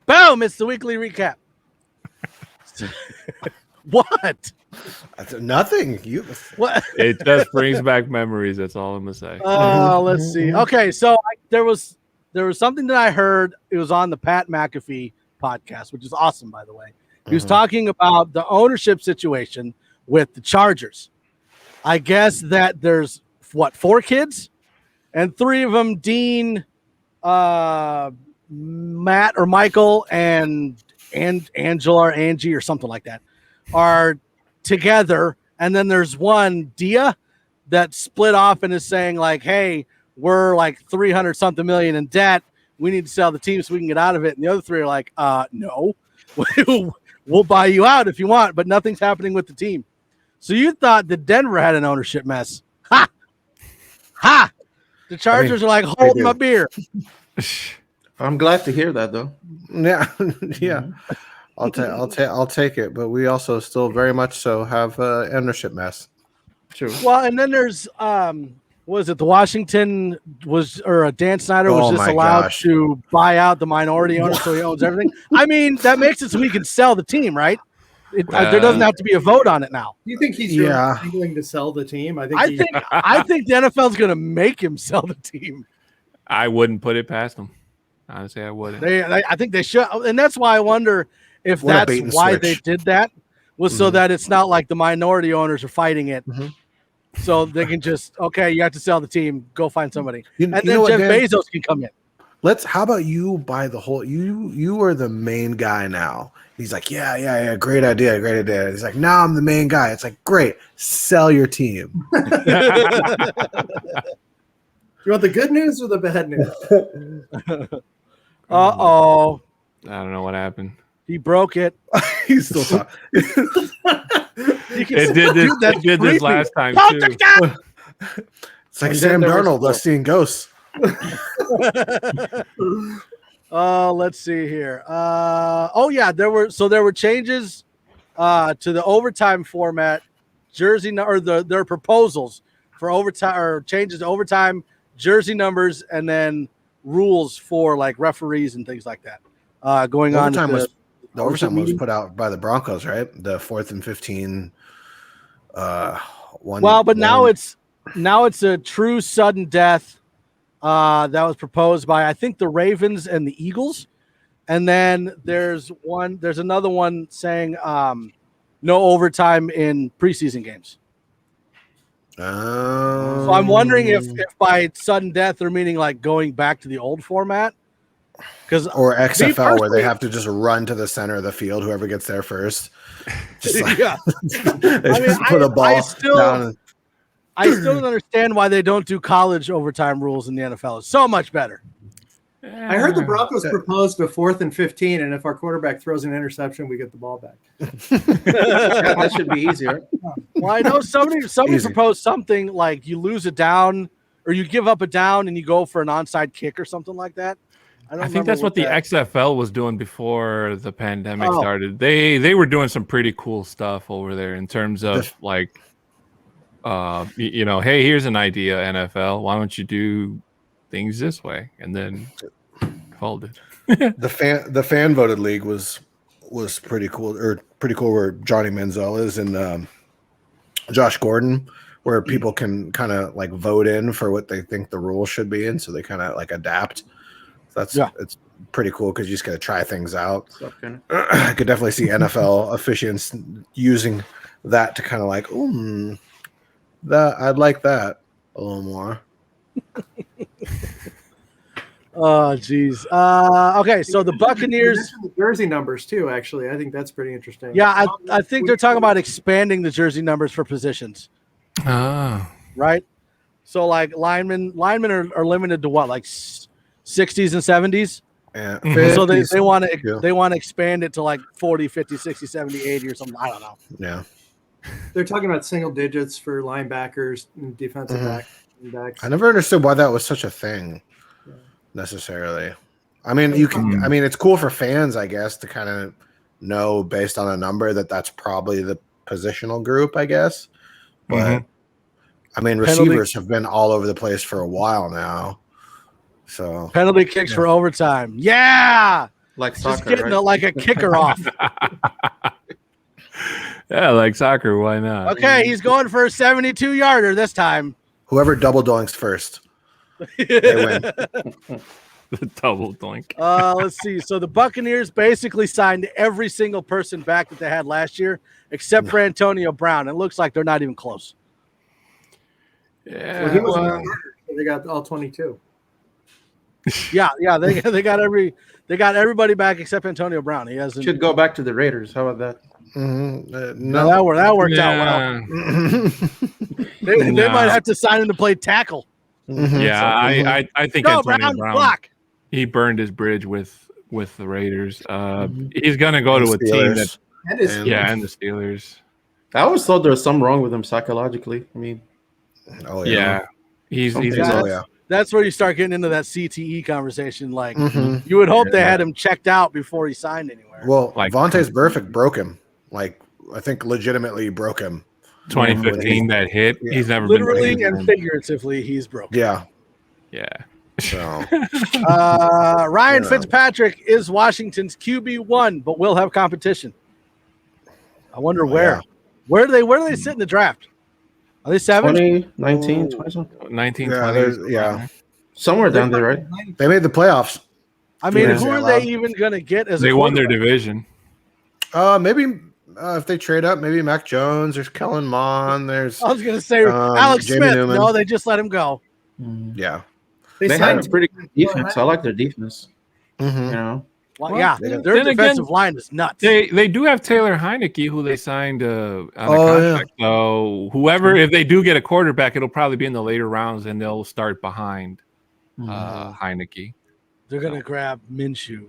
Boom! It's the weekly recap. What? Nothing. What? It just brings back memories. That's all I'm gonna say. Let's see. Okay, so there was something that I heard. It was on the Pat McAfee podcast, which is awesome, by the way. He was talking about the ownership situation with the Chargers. I guess that there's 4 kids, and 3 of them, Dean, Matt or Michael, and Angela or Angie or something like that, are together. And then there's one, Dia, that split off and is saying like, hey, we're like 300 something million in debt. We need to sell the team so we can get out of it. And the other 3 are like, no, we'll buy you out if you want, but nothing's happening with the team. So you thought that Denver had an ownership mess. Ha! Ha! The Chargers are like, hold my beer. I'm glad to hear that, though. Yeah, yeah. I'll take it. But we also still very much so have ownership mess. True. Well, and then there's was it the Washington Dan Snyder was just allowed to buy out the minority owner, so he owns everything. I mean, that makes it so we can sell the team, right? There doesn't have to be a vote on it now. Do you think he's really willing to sell the team? I think the NFL's going to make him sell the team. I wouldn't put it past them. Honestly, I wouldn't. I think they should, and that's why I wonder if that's why they did that, was so that it's not like the minority owners are fighting it. So they can just, you have to sell the team, go find somebody. Then Jeff Bezos can come in. How about you buy the whole, you are the main guy now. He's like, yeah, great idea. He's like, now I'm the main guy. It's like, great, sell your team. You want the good news or the bad news? Uh-oh. I don't know what happened. He broke it. He's still talking. It did this last time, too. It's like Sam Darnold seeing ghosts. Let's see here. There were changes to the overtime format, their proposals for overtime, or changes to overtime, jersey numbers, and then rules for like referees and things like that. The overtime was put out by the Broncos, right? The 4th and 15. Now it's a true sudden death. That was proposed by, I think, the Ravens and the Eagles. And then there's another one saying no overtime in preseason games. So I'm wondering if by sudden death they're meaning like going back to the old format. Or XFL, where they have to just run to the center of the field, whoever gets there first. Just like, put a ball down. I still don't understand why they don't do college overtime rules in the NFL. It's so much better. I heard the Broncos proposed a 4th and 15, and if our quarterback throws an interception, we get the ball back. That should be easier. Well, I know somebody proposed something like you lose a down or you give up a down and you go for an onside kick or something like that. I think that's what the XFL was doing before the pandemic started. They were doing some pretty cool stuff over there in terms of like, hey, here's an idea, NFL. Why don't you do things this way? And then folded. The fan voted league was pretty cool, where Johnny Manziel is and Josh Gordon, where people can kind of like vote in for what they think the rules should be, and so they kind of like adapt. It's pretty cool because you just got to try things out. I could definitely see NFL officiants using that to kind of like, that I'd like that a little more. Oh, geez. Okay, so the Buccaneers, the jersey numbers too. Actually, I think that's pretty interesting. Yeah, I think they're talking about expanding the jersey numbers for positions. Right. So like linemen are limited to what, like 60s and 70s. Yeah. So they want to expand it to like 40, 50, 60, 70, 80 or something. I don't know. Yeah. They're talking about single digits for linebackers and defensive backs. I never understood why that was such a thing necessarily. I mean, it's cool for fans, I guess, to kind of know based on a number that's probably the positional group, I guess. But I mean, receivers have been all over the place for a while now. So penalty kicks for overtime. Yeah. Like Just soccer, getting right? like a kicker off. Yeah, like soccer. Why not? Okay, he's going for a 72-yarder this time. Whoever double doinks first, they win. The double doink. Let's see. So the Buccaneers basically signed every single person back that they had last year, except for Antonio Brown. It looks like they're not even close. Yeah. Well, he was a well, starter, so they got all 22. Yeah, they got everybody back except Antonio Brown. He hasn't. Should go back to the Raiders. How about that? No, that worked out well. They might have to sign him to play tackle. Yeah, I think Go Antonio Brown, Brown. block. He burned his bridge with the Raiders. He's gonna go to a team that And his, and the Steelers. I always thought there was something wrong with him psychologically. I mean, Oh Yeah, he's Oh yeah. That's where you start getting into that CTE conversation. Like Mhm. you would hope they had him checked out before he signed anywhere. Well, Like- Vontae's Burfict broke him. Like I think legitimately broke him. 2015 that hit. Yeah. He's never Literally been and figuratively, he's broken. Yeah. Yeah. So Ryan Yeah. Fitzpatrick is Washington's QB1, but will have competition. I wonder where. yeah. Where do they sit in the draft? Are they 7? 20, 19, 20 something. 19, Yeah, 20. there's- yeah. Somewhere down there, right? They made the playoffs. I mean, Yeah. who are they even going to get as They a won their quarterback? division. Maybe if they trade up, maybe Mac Jones. There's Kellen Mond. There's I was going to say Alex Jamie Smith. Newman. No, they just let him go. yeah. They had signed a pretty good defense. I like their defense. Mhm. You know, Well, Well, yeah, then their again, defensive line is nuts. They do have Taylor Heineke, who they signed on a Oh, yeah. contract. So whoever, if they do get a quarterback, it'll probably be in the later rounds, and they'll start behind Heineke. They're going to grab Minshew.